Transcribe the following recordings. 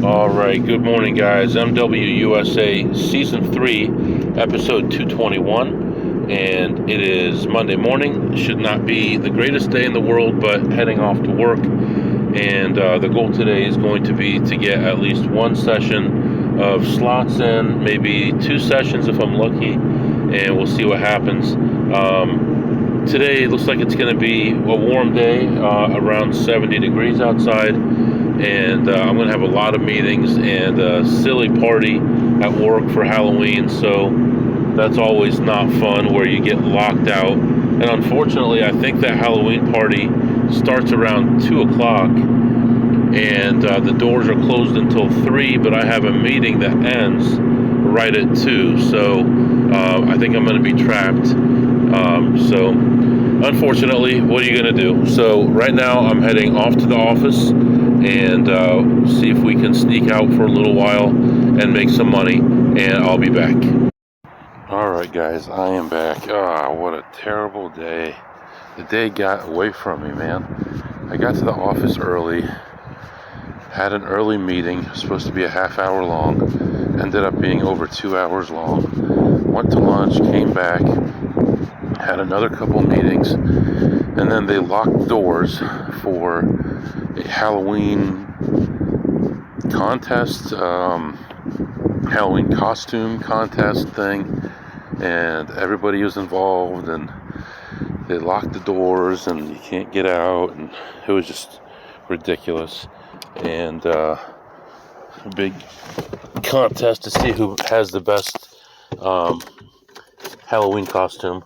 All right, good morning, guys. MWUSA Season 3, Episode 221, and it is Monday morning. Should not be the greatest day in the world, but heading off to work. And the goal today is going to be to get at least one session of slots in, maybe two sessions if I'm lucky, and we'll see what happens. Today looks like it's going to be a warm day, around 70 degrees outside. And I'm going to have a lot of meetings and a silly party at work for Halloween, so that's always not fun where you get locked out. And unfortunately, I think that Halloween party starts around 2 o'clock, and the doors are closed until 3, but I have a meeting that ends right at 2, so I think I'm going to be trapped. So unfortunately, what are you going to do? So right now I'm heading off to the office and see if we can sneak out for a little while and make some money, and I'll be back. Alright guys, I am back. What a terrible day. The day got away from me, man. I got to the office early, had an early meeting, supposed to be a half hour long, ended up being over 2 hours long. Went to lunch, came back, had another couple meetings, and then they locked doors for a Halloween contest, Halloween costume contest thing, and everybody was involved, and they locked the doors and you can't get out, and it was just ridiculous. And a big contest to see who has the best Halloween costume.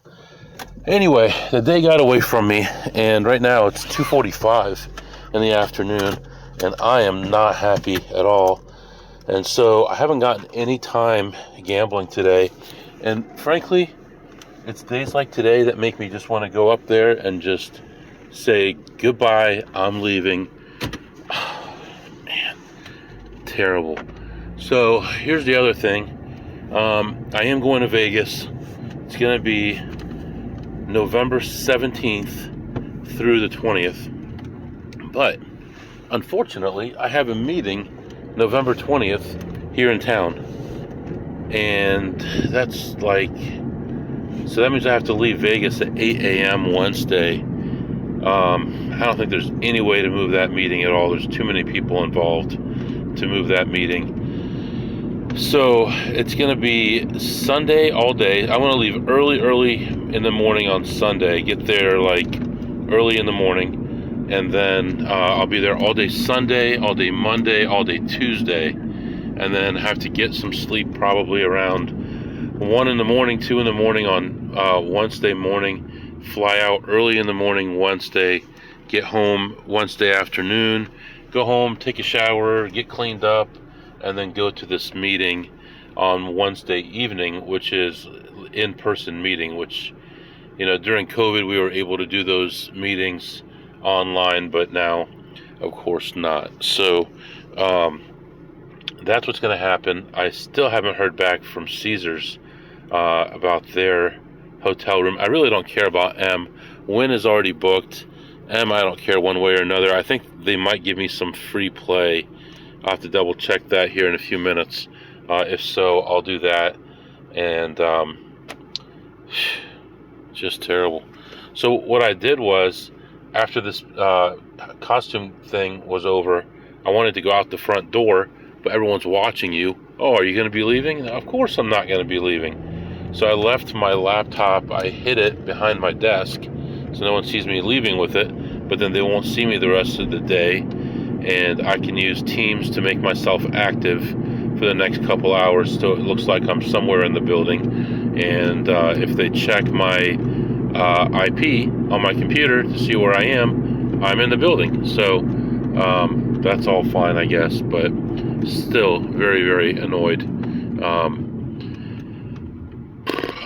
Anyway, the day got away from me, and right now it's 2:45 in the afternoon, and I am not happy at all. And so I haven't gotten any time gambling today, and frankly, it's days like today that make me just want to go up there and just say goodbye, I'm leaving. Man, terrible. So here's the other thing. I am going to Vegas. It's going to be November 17th through the 20th. But unfortunately, I have a meeting November 20th here in town. And that's like, so that means I have to leave Vegas at 8 a.m. Wednesday. I don't think there's any way to move that meeting at all. There's too many people involved to move that meeting. So it's going to be Sunday all day. I want to leave early in the morning on Sunday. Get there like early in the morning. And then I'll be there all day Sunday, all day Monday, all day Tuesday. And then have to get some sleep probably around 1 in the morning, 2 in the morning on Wednesday morning. Fly out early in the morning Wednesday. Get home Wednesday afternoon. Go home, take a shower, get cleaned up, and then go to this meeting on Wednesday evening, which is in-person meeting, which, you know, during COVID we were able to do those meetings online, but now of course not. So that's what's going to happen. I still haven't heard back from Caesars about their hotel room. I really don't care about M. Win is already booked. M, I don't care one way or another. I think they might give me some free play. I'll have to double check that here in a few minutes. If so, I'll do that. And just terrible. So what I did was, after this costume thing was over, I wanted to go out the front door, but everyone's watching you. Oh, are you going to be leaving? Of course I'm not going to be leaving. So I left my laptop, I hid it behind my desk, so no one sees me leaving with it, but then they won't see me the rest of the day, and I can use Teams to make myself active for the next couple hours, so it looks like I'm somewhere in the building. And if they check my IP on my computer to see where I am, I'm in the building. So that's all fine, I guess, but still very, very annoyed.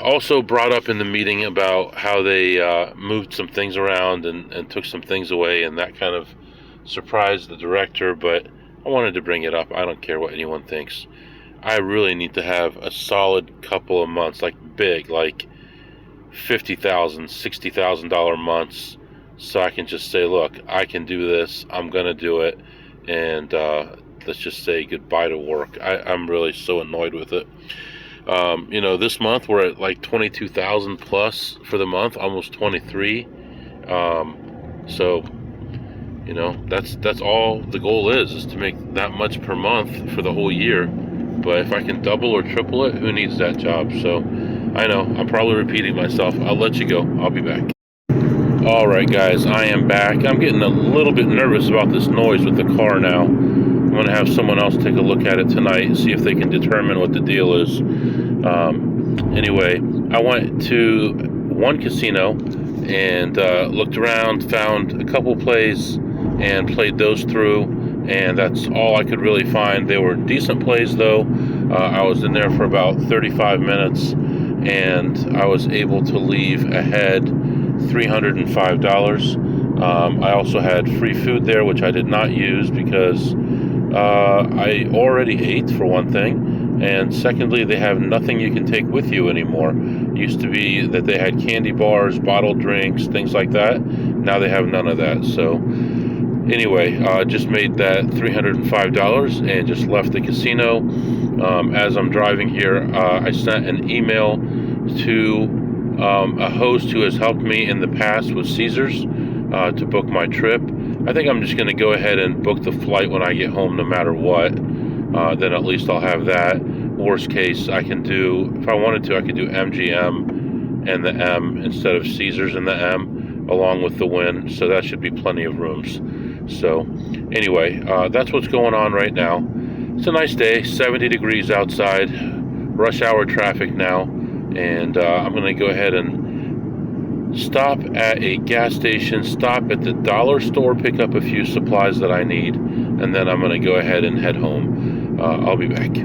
Also brought up in the meeting about how they moved some things around and took some things away, and that kind of surprised the director, but I wanted to bring it up. I don't care what anyone thinks. I really need to have a solid couple of months, like big, like $50,000, $60,000 months, so I can just say, look, I can do this, I'm gonna do it, and let's just say goodbye to work. I'm really so annoyed with it. This month we're at like 22,000 plus for the month, almost 23. So that's all the goal is to make that much per month for the whole year. But if I can double or triple it, who needs that job? So I know I'm probably repeating myself. I'll let you go. I'll be back. All right, guys, I am back. I'm getting a little bit nervous about this noise with the car now. I'm going to have someone else take a look at it tonight and see if they can determine what the deal is. Anyway, I went to one casino and looked around, found a couple plays, and played those through, and that's all I could really find. They were decent plays, though. I was in there for about 35 minutes, and I was able to leave ahead $305. I also had free food there, which I did not use because I already ate, for one thing, and secondly, they have nothing you can take with you anymore. It used to be that they had candy bars, bottled drinks, things like that. Now they have none of that. So anyway, just made that $305 and just left the casino. As I'm driving here, I sent an email to a host who has helped me in the past with Caesars to book my trip. I think I'm just going to go ahead and book the flight when I get home no matter what. Then at least I'll have that. Worst case, I can do, if I wanted to, I could do MGM and the M instead of Caesars and the M, along with the Wynn. So that should be plenty of rooms. So anyway, that's what's going on right now. It's a nice day, 70 degrees outside, rush hour traffic now, and I'm going to go ahead and stop at a gas station, stop at the dollar store, pick up a few supplies that I need, and then I'm going to go ahead and head home. I'll be back.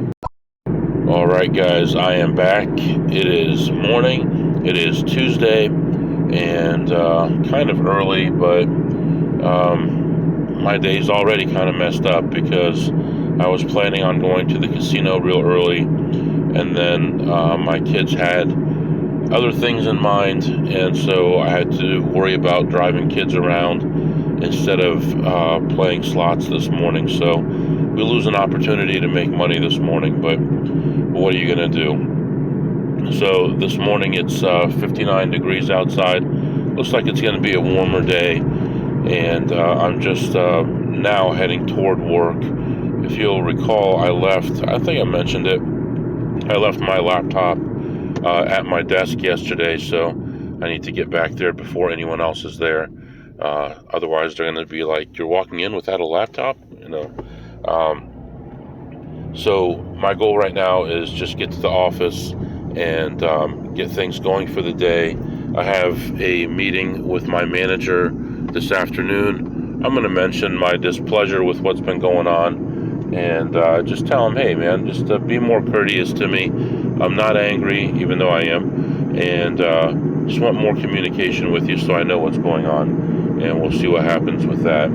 All right, guys, I am back. It is morning. It is Tuesday, and kind of early, but my day's already kind of messed up because I was planning on going to the casino real early, and then my kids had other things in mind, and so I had to worry about driving kids around instead of playing slots this morning. So we lose an opportunity to make money this morning, but what are you going to do? So this morning it's 59 degrees outside. Looks like it's going to be a warmer day, and I'm just now heading toward work. If you'll recall, I think I mentioned it, I left my laptop at my desk yesterday, so I need to get back there before anyone else is there. Otherwise, they're going to be like, "You're walking in without a laptop?" So my goal right now is just get to the office and get things going for the day. I have a meeting with my manager this afternoon. I'm going to mention my displeasure with what's been going on and just tell him, hey, man, just be more courteous to me. I'm not angry, even though I am, and just want more communication with you so I know what's going on, and we'll see what happens with that.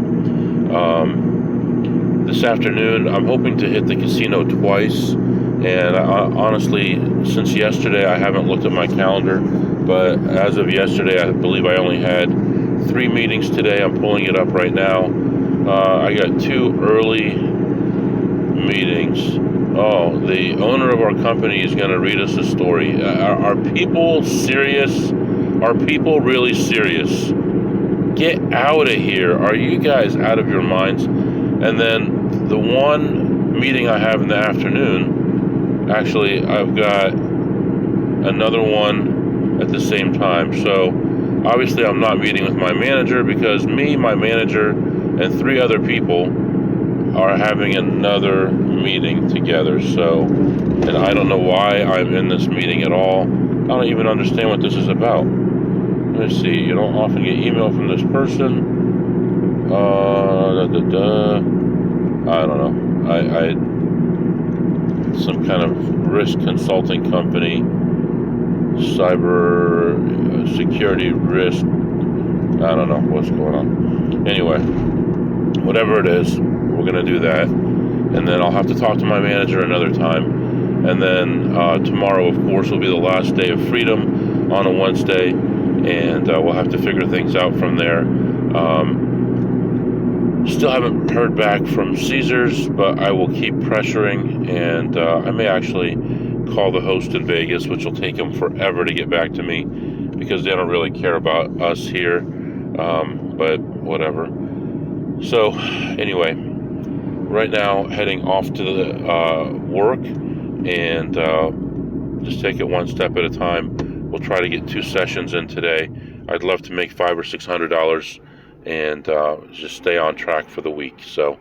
This afternoon, I'm hoping to hit the casino twice, and honestly, since yesterday, I haven't looked at my calendar, but as of yesterday, I believe I only had 3 meetings today. I'm pulling it up right now. I got 2 early meetings. Oh, the owner of our company is going to read us a story. Are people serious? Are people really serious? Get out of here. Are you guys out of your minds? And then the one meeting I have in the afternoon, actually, I've got another one at the same time. So obviously I'm not meeting with my manager because me, my manager, and 3 other people are having another meeting together. So, and I don't know why I'm in this meeting at all. I don't even understand what this is about. Let me see. You don't often get email from this person. I don't know. I some kind of risk consulting company, cyber security risk. I don't know what's going on. Anyway, whatever it is, we're going to do that. And then I'll have to talk to my manager another time. And then tomorrow, of course, will be the last day of freedom on a Wednesday. And we'll have to figure things out from there. Still haven't heard back from Caesars, but I will keep pressuring, and I may actually call the host in Vegas, which will take them forever to get back to me because they don't really care about us here, but whatever. So anyway, right now heading off to the work, and just take it one step at a time. We'll try to get 2 sessions in today. I'd love to make $500 or $600 and just stay on track for the week. So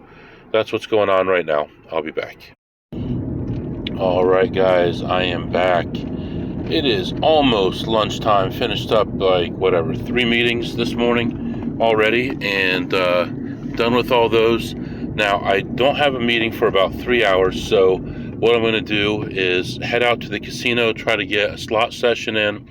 that's what's going on right now. I'll be back. All right, guys, I am back. It is almost lunchtime. Finished up like 3 meetings this morning already, and done with all those. Now I don't have a meeting for about 3 hours, so what I'm going to do is head out to the casino, try to get a slot session in.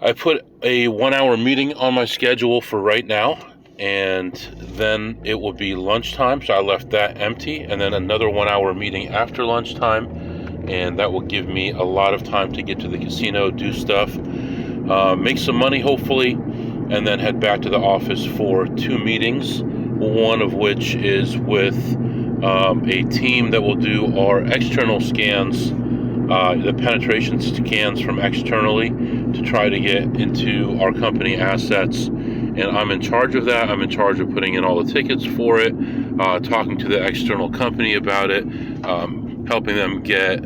I put a 1-hour meeting on my schedule for right now, and then it will be lunchtime, so I left that empty, and then another 1-hour meeting after lunchtime, and that will give me a lot of time to get to the casino, do stuff, make some money hopefully, and then head back to the office for 2 meetings, one of which is with a team that will do our external scans, the penetration scans from externally to try to get into our company assets. And I'm in charge of that. I'm in charge of putting in all the tickets for it, talking to the external company about it, helping them get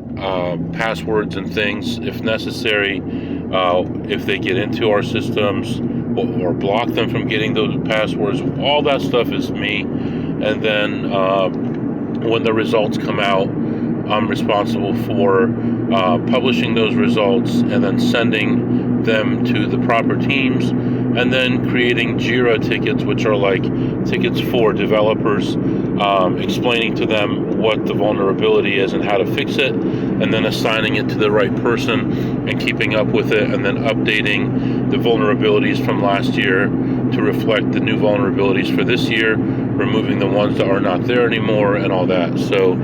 passwords and things if necessary, if they get into our systems, or block them from getting those passwords. All that stuff is me. And then when the results come out, I'm responsible for publishing those results and then sending them to the proper teams, and then creating JIRA tickets, which are like tickets for developers, explaining to them what the vulnerability is and how to fix it, and then assigning it to the right person and keeping up with it, and then updating the vulnerabilities from last year to reflect the new vulnerabilities for this year, removing the ones that are not there anymore, and all that. So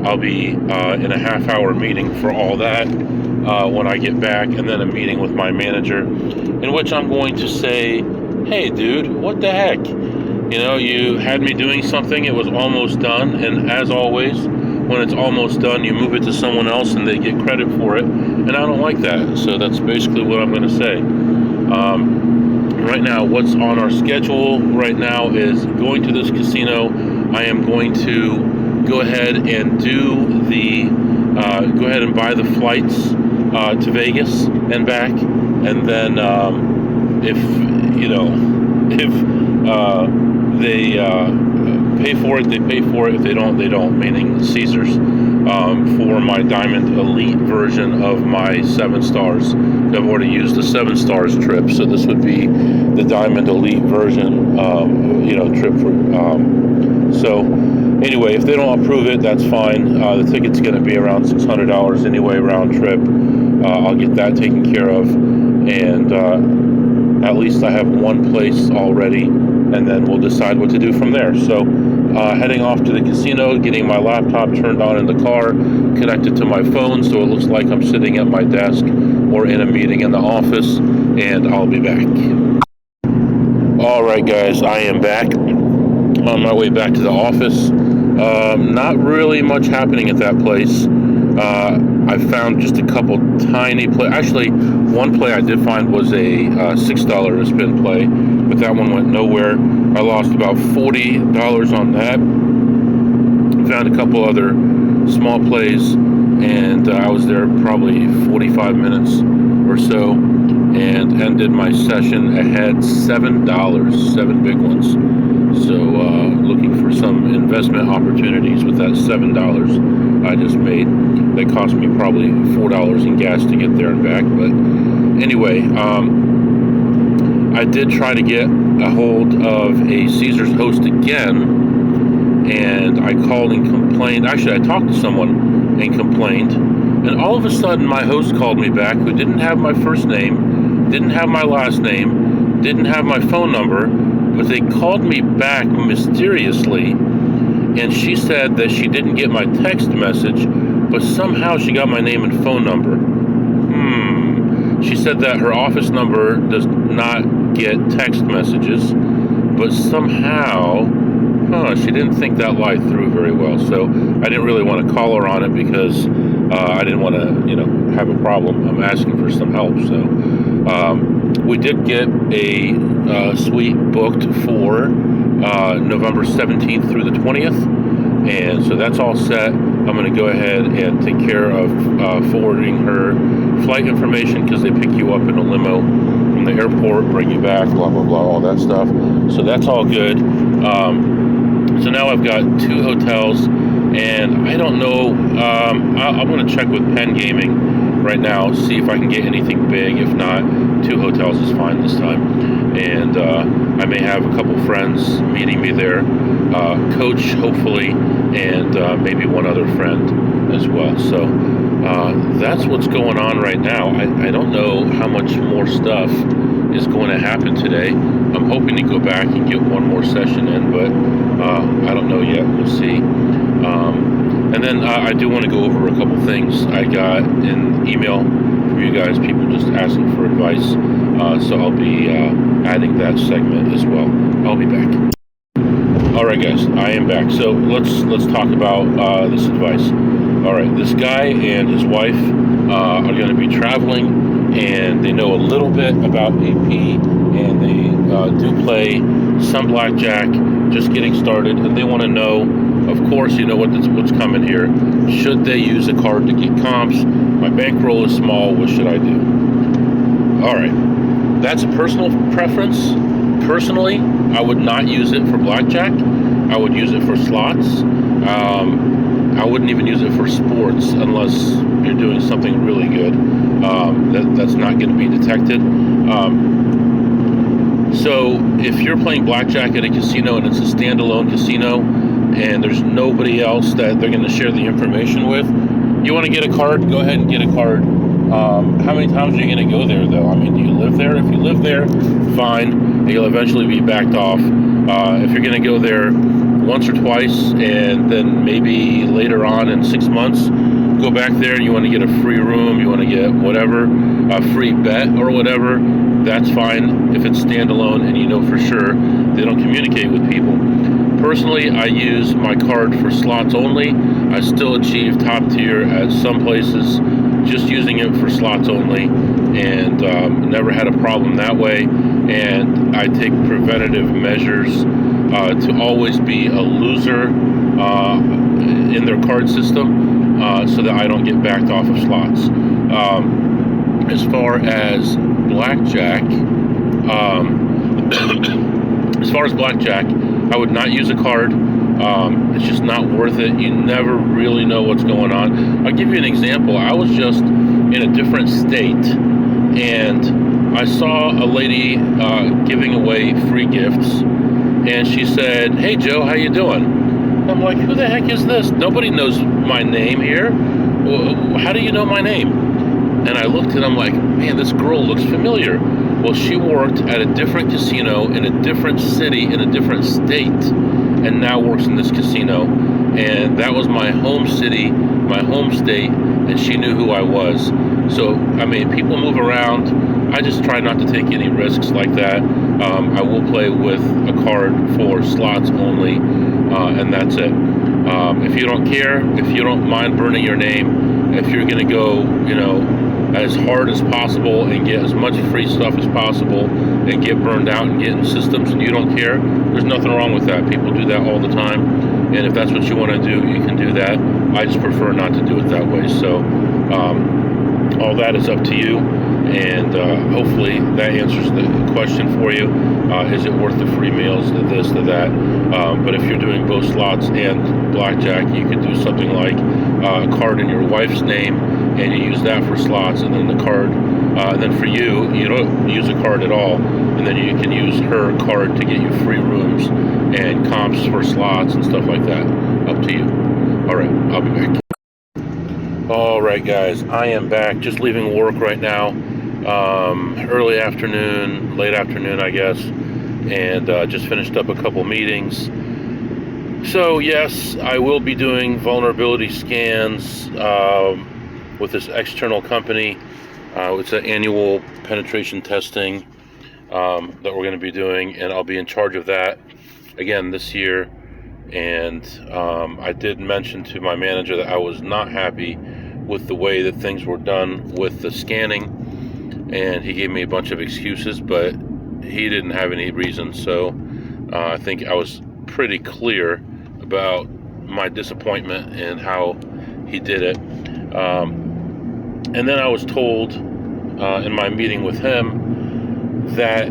I'll be in a half-hour meeting for all that when I get back, and then a meeting with my manager in which I'm going to say, hey dude, what the heck? You know, you had me doing something, it was almost done, and as always, when it's almost done, you move it to someone else and they get credit for it, and I don't like that. So that's basically what I'm going to say. Right now, what's on our schedule right now is going to this casino. I am going to go ahead and go ahead and buy the flights to Vegas and back, and then if they pay for it, they pay for it. If they don't, they don't, meaning Caesars, for my Diamond Elite version of my 7 stars. I've already used the 7 stars trip, so this would be the Diamond Elite version, trip for, so anyway, if they don't approve it, that's fine. The ticket's going to be around $600 anyway, round trip. I'll get that taken care of, and at least I have one place already, and then we'll decide what to do from there. So heading off to the casino, getting my laptop turned on in the car, connected to my phone so it looks like I'm sitting at my desk or in a meeting in the office, and I'll be back. All right, guys, I am back. On my way back to the office. Not really much happening at that place. I found just a couple tiny play. Actually, one play I did find was a $6 spin play, but that one went nowhere. I lost about $40 on that. Found a couple other small plays, and I was there probably 45 minutes or so, and ended my session ahead $7, 7 big ones. So looking for some investment opportunities with that $7 I just made. That cost me probably $4 in gas to get there and back. But anyway, I did try to get a hold of a Caesars host again, and I called and complained. Actually, I talked to someone and complained, and all of a sudden my host called me back, who didn't have my first name, didn't have my last name, didn't have my phone number, but they called me back mysteriously, and she said that she didn't get my text message, but somehow she got my name and phone number. She said that her office number does not get text messages, but somehow, she didn't think that lie through very well. So I didn't really want to call her on it because I didn't want to, have a problem. I'm asking for some help. So we did get a suite booked for November 17th through the 20th, and so that's all set. I'm going to go ahead and take care of forwarding her flight information, because they pick you up in a limo from the airport, bring you back, blah, blah, blah, all that stuff. So that's all good. So now I've got 2 hotels, and I don't know, I'm going to check with Penn Gaming right now, see if I can get anything big. If not, 2 hotels is fine this time. And I may have a couple friends meeting me there, Coach, hopefully, and maybe one other friend as well. So that's what's going on right now. I don't know how much more stuff is going to happen today. I'm hoping to go back and get one more session in, but I don't know yet. We'll see. And then I do want to go over a couple things. I got an email from you guys, people just asking for advice. So I'll be adding that segment as well. I'll be back. All right, guys, I am back. So let's talk about this advice. All right, this guy and his wife are going to be traveling, and they know a little bit about AP, and they do play some blackjack, just getting started, and they want to know, of course, what's coming here. Should they use a card to get comps? My bankroll is small. What should I do? All right, that's a personal preference. Personally, I would not use it for blackjack. I would use it for slots. I wouldn't even use it for sports unless you're doing something really good that's not going to be detected. So if you're playing blackjack at a casino and it's a standalone casino and there's nobody else that they're going to share the information with, you want to get a card, go ahead and get a card. How many times are you going to go there, though? I mean, do you live there? If you live there, fine. You'll eventually be backed off. If you're going to go there once or twice, and then maybe later on in 6 months, go back there and you want to get a free room, you want to get whatever, a free bet or whatever, that's fine if it's standalone and you know for sure they don't communicate with people. Personally, I use my card for slots only. I still achieve top tier at some places just using it for slots only, and never had a problem that way. And I take preventative measures to always be a loser in their card system, so that I don't get backed off of slots. As far as blackjack, I would not use a card. It's just not worth it. You never really know what's going on. I'll give you an example. I was just in a different state, and I saw a lady giving away free gifts, and she said, "Hey Joe, how you doing?" I'm like, "Who the heck is this? Nobody knows my name here. How do you know my name?" And I looked and I'm like, "Man, this girl looks familiar." Well, she worked at a different casino in a different city in a different state, and now works in this casino. And that was my home city, my home state, and she knew who I was. So, I mean, people move around. I just try not to take any risks like that. I will play with a card for slots only, and that's it. If you don't care, if you don't mind burning your name, if you're going to go, as hard as possible and get as much free stuff as possible and get burned out and get in systems and you don't care, there's nothing wrong with that. People do that all the time, and if that's what you want to do, you can do that. I just prefer not to do it that way. So all that is up to you, and hopefully that answers the question for you. Is it worth the free meals, the this, the that? But if you're doing both slots and blackjack, you could do something like a card in your wife's name, and you use that for slots, and then the card, and then for you, you don't use a card at all, and then you can use her card to get you free rooms and comps for slots and stuff like that. Up to you. All right, I'll be back. All right, guys, I am back. Just leaving work right now. Early afternoon, late afternoon, I guess, and just finished up a couple meetings. So yes, I will be doing vulnerability scans with this external company. It's an annual penetration testing, that we're going to be doing, and I'll be in charge of that again this year. And I did mention to my manager that I was not happy with the way that things were done with the scanning, and he gave me a bunch of excuses, but he didn't have any reason. So I think I was pretty clear about my disappointment in how he did it. And then I was told in my meeting with him that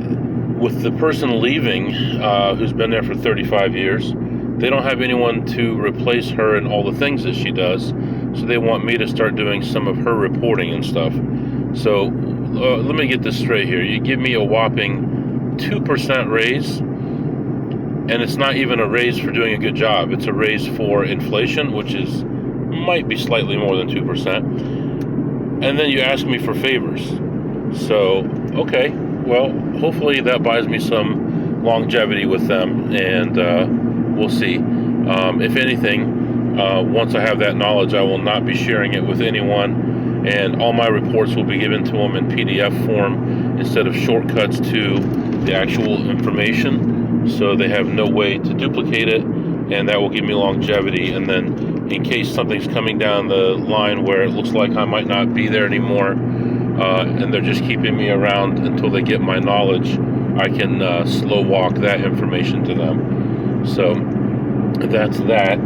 with the person leaving, who's been there for 35 years, they don't have anyone to replace her in all the things that she does, so they want me to start doing some of her reporting and stuff. So let me get this straight here. You give me a whopping 2% raise, and it's not even a raise for doing a good job. It's a raise for inflation, which might be slightly more than 2%. And then you ask me for favors. So, okay, well, hopefully that buys me some longevity with them, and we'll see. If anything, once I have that knowledge, I will not be sharing it with anyone, and all my reports will be given to them in PDF form instead of shortcuts to the actual information, so they have no way to duplicate it, and that will give me longevity. And then in case something's coming down the line where it looks like I might not be there anymore, and they're just keeping me around until they get my knowledge, I can slow walk that information to them. So that's that.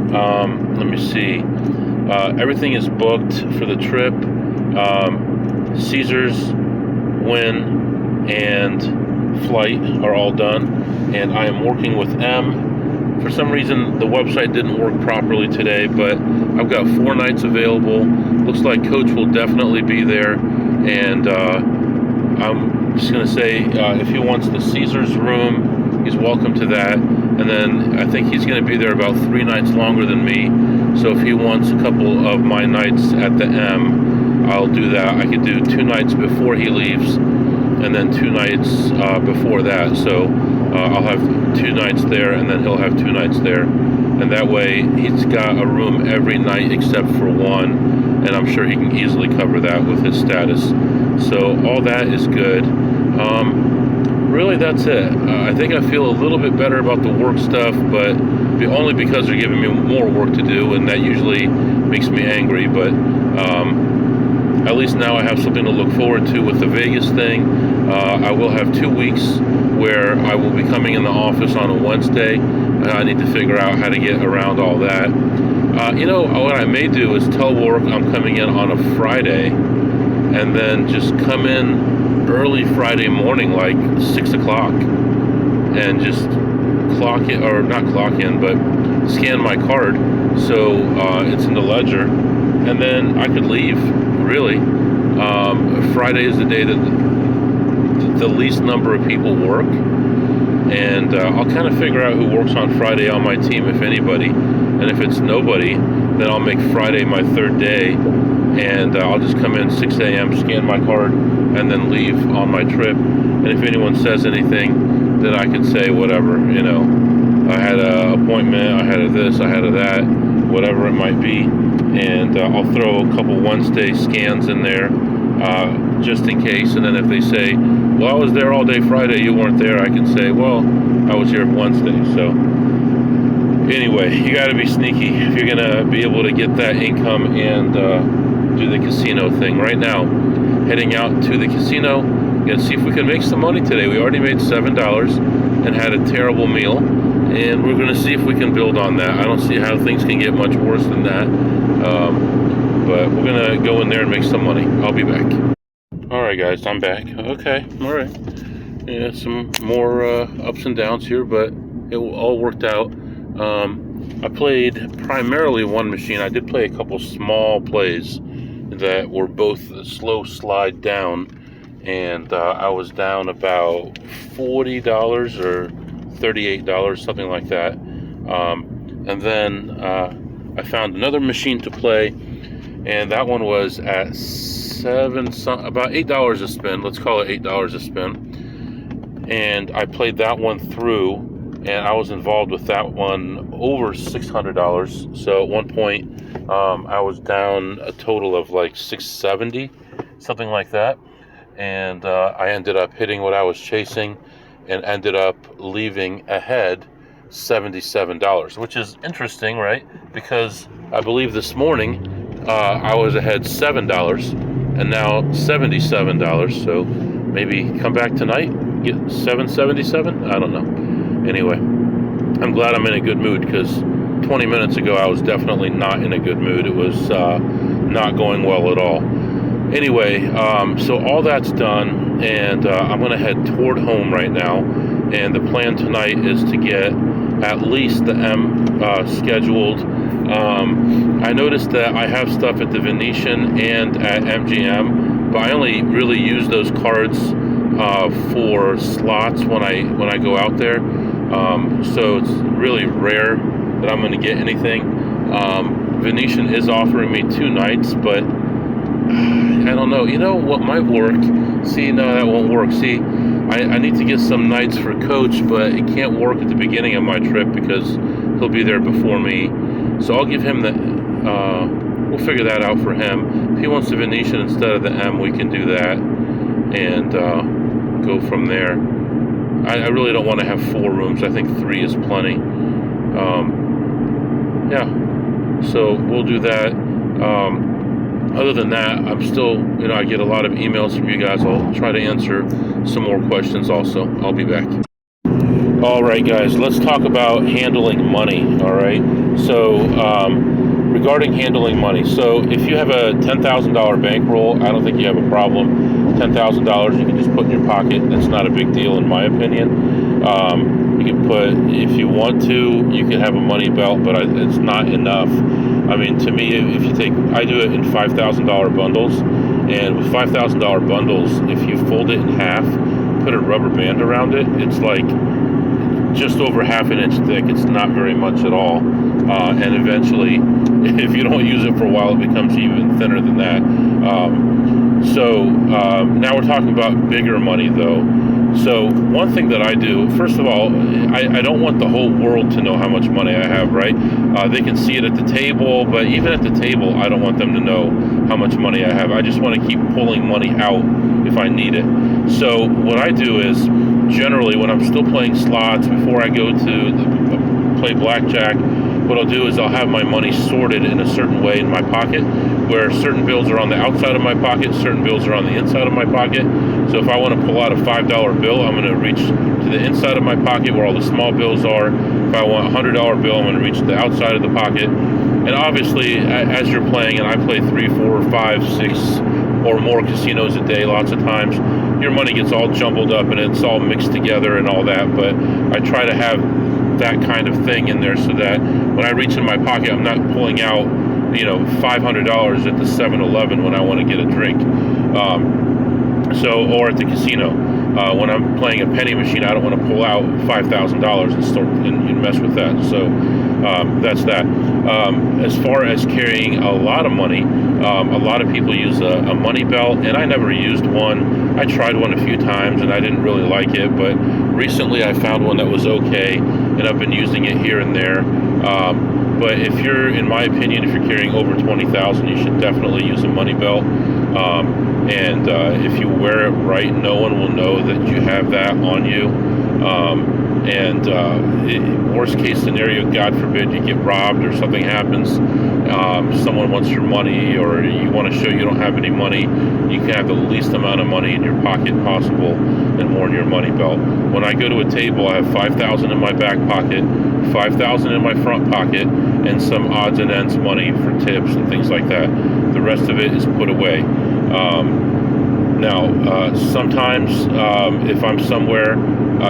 Let me see. Everything is booked for the trip. Caesars, Win, and Flight are all done, and I am working with M. For some reason, the website didn't work properly today, but I've got 4 nights available. Looks like Coach will definitely be there, and I'm just going to say if he wants the Caesars room, he's welcome to that. And then I think he's going to be there about 3 nights longer than me, so if he wants a couple of my nights at the M, I'll do that. I could do 2 nights before he leaves, and then 2 nights before that. So I'll have 2 nights there, and then he'll have 2 nights there. And that way, he's got a room every night except for one, and I'm sure he can easily cover that with his status. So all that is good. Really, that's it. I think I feel a little bit better about the work stuff, but only because they're giving me more work to do, and that usually makes me angry. But at least now I have something to look forward to with the Vegas thing. I will have 2 weeks where I will be coming in the office on a Wednesday. I need to figure out how to get around all that. What I may do is tell work I'm coming in on a Friday, and then just come in early Friday morning, like 6 o'clock, and just clock in, or not clock in, but scan my card so it's in the ledger, and then I could leave. Really, Friday is the day that the least number of people work, and I'll kind of figure out who works on Friday on my team, if anybody, and if it's nobody, then I'll make Friday my 3rd day, and I'll just come in 6 a.m., scan my card, and then leave on my trip. And if anyone says anything, then I can say whatever, I had an appointment, I had a this, I had a that, whatever it might be, and I'll throw a couple Wednesday scans in there just in case. And then if they say, well, I was there all day Friday, you weren't there, I can say, well, I was here Wednesday. So anyway, you got to be sneaky if you're going to be able to get that income and do the casino thing. Right now, heading out to the casino and see if we can make some money today. We already made $7 and had a terrible meal, and we're going to see if we can build on that. I don't see how things can get much worse than that, but we're going to go in there and make some money. I'll be back. All right, guys, I'm back. Okay, all right. Yeah, some more ups and downs here, but it all worked out. I played primarily one machine. I did play a couple small plays that were both slow slide down, and I was down about $40 or $38, something like that. And then I found another machine to play, and that one was at about $8 a spin. Let's call it $8 a spin. And I played that one through, and I was involved with that one over $600. So at one point, I was down a total of like $670, something like that. and I ended up hitting what I was chasing and ended up leaving ahead $77, which is interesting, right? Because I believe this morning I was ahead $7 and now $77. So maybe come back tonight, get $777. I don't know. Anyway, I'm glad I'm in a good mood, because 20 minutes ago I was definitely not in a good mood. It was not going well at all. Anyway, so all that's done, and I'm going to head toward home right now. And the plan tonight is to get at least the M scheduled. I noticed that I have stuff at the Venetian and at MGM, but I only really use those cards for slots when I go out there. So it's really rare that I'm going to get anything. Venetian is offering me 2 nights, but I don't know. You know what might work? See, no, that won't work. See, I need to get some nights for Coach, but it can't work at the beginning of my trip because he'll be there before me. So I'll give him the, we'll figure that out for him. If he wants the Venetian instead of the M, we can do that and go from there. I really don't want to have 4 rooms. I think 3 is plenty. Yeah, so we'll do that. Other than that, I'm still, I get a lot of emails from you guys. I'll try to answer some more questions also. I'll be back. All right, guys, let's talk about handling money. All right. So regarding handling money, so if you have a $10,000 bankroll, I don't think you have a problem. $10,000 you can just put in your pocket. That's not a big deal in my opinion. You can put, if you want to, you can have a money belt, but it's not enough. I mean, to me, if you take, I do it in $5,000 bundles, and with $5,000 bundles, if you fold it in half, put a rubber band around it, it's like just over half an inch thick. It's not very much at all. And eventually, if you don't use it for a while, it becomes even thinner than that. So now we're talking about bigger money, though. So one thing that I do, first of all, I don't want the whole world to know how much money I have, right? They can see it at the table, but even at the table, I don't want them to know how much money I have. I just want to keep pulling money out if I need it. So what I do is, generally, when I'm still playing slots, before I go to play blackjack, what I'll do is I'll have my money sorted in a certain way in my pocket, where certain bills are on the outside of my pocket, certain bills are on the inside of my pocket. So if I want to pull out a $5 bill, I'm going to reach to the inside of my pocket where all the small bills are. If I want a $100 bill, I'm going to reach to the outside of the pocket. And obviously, as you're playing, and I play 3, 4, 5, 6 or more casinos a day lots of times, your money gets all jumbled up and it's all mixed together and all that. But I try to have that kind of thing in there so that when I reach in my pocket, I'm not pulling out, $500 at the 7-Eleven when I want to get a drink. Or at the casino. When I'm playing a penny machine, I don't want to pull out $5,000 and start and mess with that. So that's that. As far as carrying a lot of money, a lot of people use a money belt, and I never used one. I tried one a few times, and I didn't really like it. But recently, I found one that was okay, and I've been using it here and there. But if you're, in my opinion, if you're carrying over 20,000, you should definitely use a money belt. And if you wear it right, no one will know that you have that on you. Worst case scenario, God forbid, you get robbed or something happens, someone wants your money, or you want to show you don't have any money, you can have the least amount of money in your pocket possible and more in your money belt. When I go to a table, I have $5,000 in my back pocket, $5,000 in my front pocket, and some odds and ends money for tips and things like that. The rest of it is put away. Sometimes if I'm somewhere,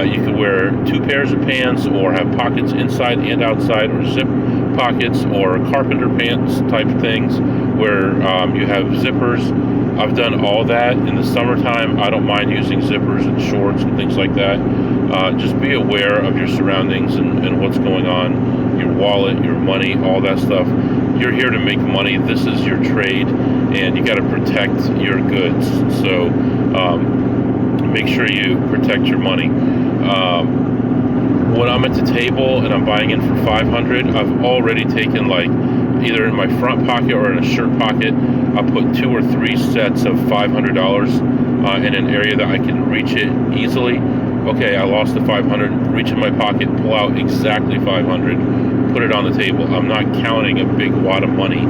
you could wear 2 pairs of pants, or have pockets inside and outside, or zip pockets, or carpenter pants type things where you have zippers. I've done all that. In the summertime, I don't mind using zippers and shorts and things like that. Just be aware of your surroundings and what's going on, your wallet, your money, all that stuff. You're here to make money. This is your trade, and you got to protect your goods. So make sure you protect your money. When I'm at the table and I'm buying in for $500, I've already taken, like, either in my front pocket or in a shirt pocket, I'll put 2 or 3 sets of $500 in an area that I can reach it easily. Okay, I lost the 500, reach in my pocket, pull out exactly 500, put it on the table. I'm not counting a big wad of money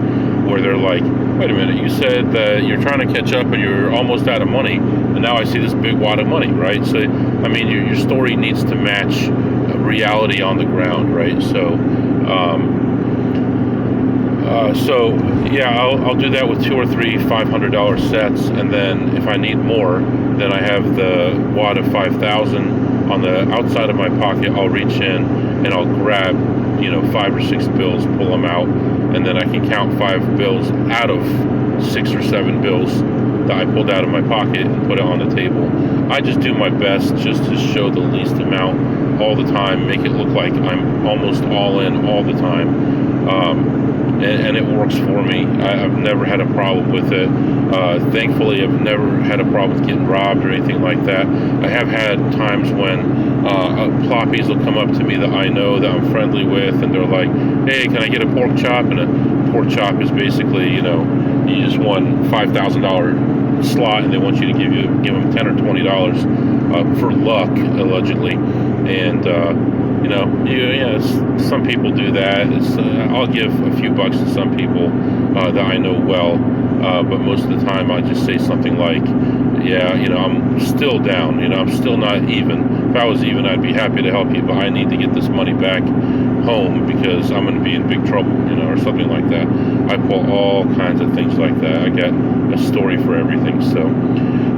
where they're like, wait a minute, you said that you're trying to catch up and you're almost out of money, and now I see this big wad of money, right? So, I mean, your story needs to match reality on the ground, right? So yeah, I'll do that with 2 or 3 $500 sets, and then if I need more, then I have the wad of 5,000 on the outside of my pocket. I'll reach in and I'll grab 5 or 6 bills, pull them out, and then I can count 5 bills out of 6 or 7 bills that I pulled out of my pocket and put it on the table. I just do my best just to show the least amount all the time, make it look like I'm almost all in all the time. And it works for me. I've never had a problem with it. Thankfully, I've never had a problem with getting robbed or anything like that. I have had times when ploppies will come up to me that I know, that I'm friendly with, and they're like, hey, can I get a pork chop? And a pork chop is basically, you just won $5,000 slot, and they want you to give them $10 or $20 for luck, allegedly. And some people do that. I'll give a few bucks to some people that I know well, but most of the time I just say something like, I'm still down, I'm still not even. If I was even, I'd be happy to help you, but I need to get this money back home because I'm going to be in big trouble, or something like that. I pull all kinds of things like that. I got a story for everything. So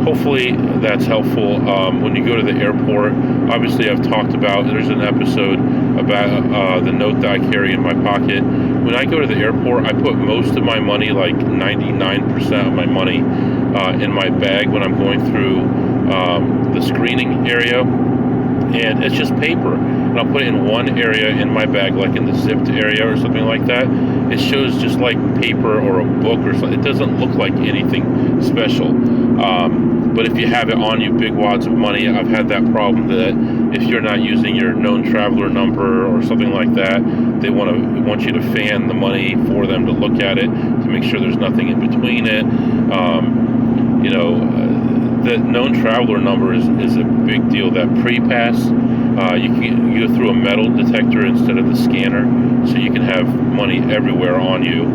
hopefully that's helpful. When you go to the airport, obviously I've talked about, there's an episode about the note that I carry in my pocket. When I go to the airport, I put most of my money, like 99% of my money, in my bag when I'm going through the screening area, and it's just paper. And I'll put it in one area in my bag, like in the zipped area or something like that. It shows just like paper or a book or something. It doesn't look like anything special. But if you have it on you, big wads of money, I've had that problem that if you're not using your known traveler number or something like that, they want you to fan the money for them to look at it to make sure there's nothing in between it. The known traveler number is a big deal. That pre-pass, you go through a metal detector instead of the scanner, so you can have money everywhere on you.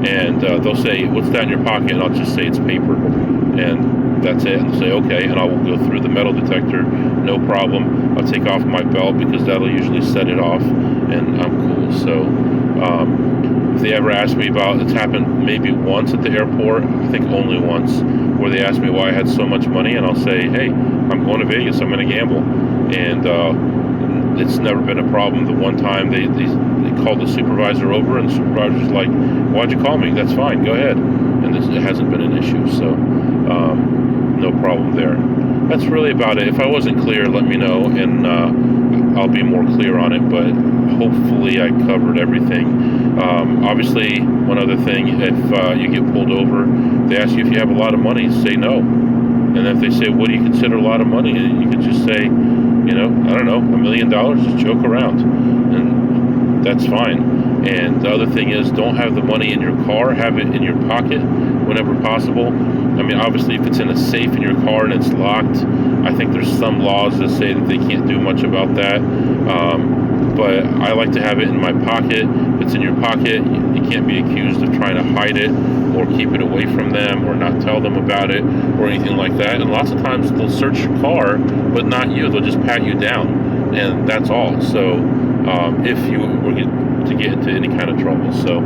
And they'll say, what's that in your pocket? And I'll just say it's paper. And that's it. And they'll say, okay. And I will go through the metal detector, no problem. I'll take off my belt because that'll usually set it off, and I'm cool. So if they ever ask me about, it's happened maybe once at the airport, I think only once, where they asked me why I had so much money, and I'll say, hey, I'm going to Vegas, I'm going to gamble. And it's never been a problem. The one time they called the supervisor over, and the supervisor's like, why'd you call me? That's fine, go ahead. And it hasn't been an issue, so no problem there. That's really about it. If I wasn't clear, let me know, and I'll be more clear on it, but hopefully I covered everything. Obviously, one other thing, if you get pulled over, they ask you if you have a lot of money, say no. And if they say, what do you consider a lot of money? You can just say, I don't know, $1 million, just joke around. And that's fine. And the other thing is, don't have the money in your car, have it in your pocket whenever possible. I mean, obviously, if it's in a safe in your car and it's locked, I think there's some laws that say that they can't do much about that. But I like to have it in my pocket. If it's in your pocket, you can't be accused of trying to hide it or keep it away from them or not tell them about it or anything like that. And lots of times they'll search your car, but not you. They'll just pat you down, and that's all. So if you were to get into any kind of trouble. So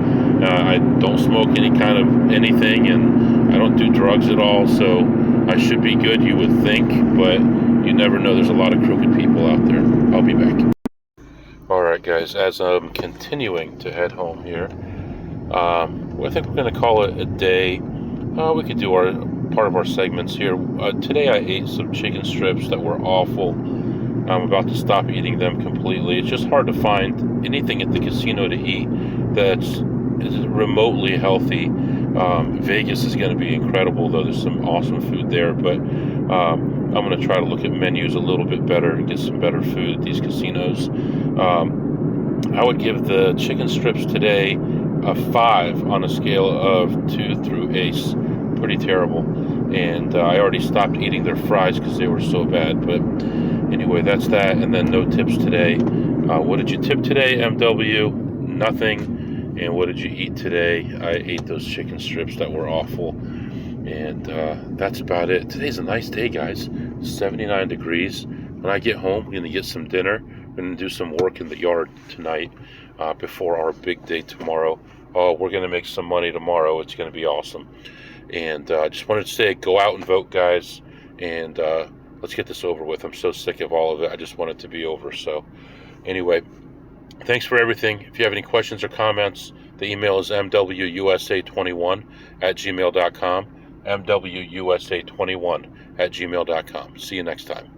I don't smoke any kind of anything, and I don't do drugs at all. So I should be good, you would think, but you never know. There's a lot of crooked people out there. I'll be back. Alright guys, as I'm continuing to head home here, I think we're going to call it a day. We could do part of our segments here. Today I ate some chicken strips that were awful. I'm about to stop eating them completely. It's just hard to find anything at the casino to eat that's remotely healthy. Vegas is going to be incredible, though. There's some awesome food there, but I'm going to try to look at menus a little bit better and get some better food at these casinos. I would give the chicken strips today a 5 on a scale of 2 through ace. Pretty terrible. and I already stopped eating their fries because they were so bad. But anyway, that's that. And then no tips today. What did you tip today, MW? Nothing. And what did you eat today? I ate those chicken strips that were awful. And that's about it. Today's a nice day, guys. 79 degrees. When I get home, we're going to get some dinner. We're going to do some work in the yard tonight before our big day tomorrow. Oh, we're going to make some money tomorrow. It's going to be awesome. And I just wanted to say, go out and vote, guys. And let's get this over with. I'm so sick of all of it. I just want it to be over. So anyway, thanks for everything. If you have any questions or comments, the email is mwusa21@gmail.com. mwusa21@gmail.com. See you next time.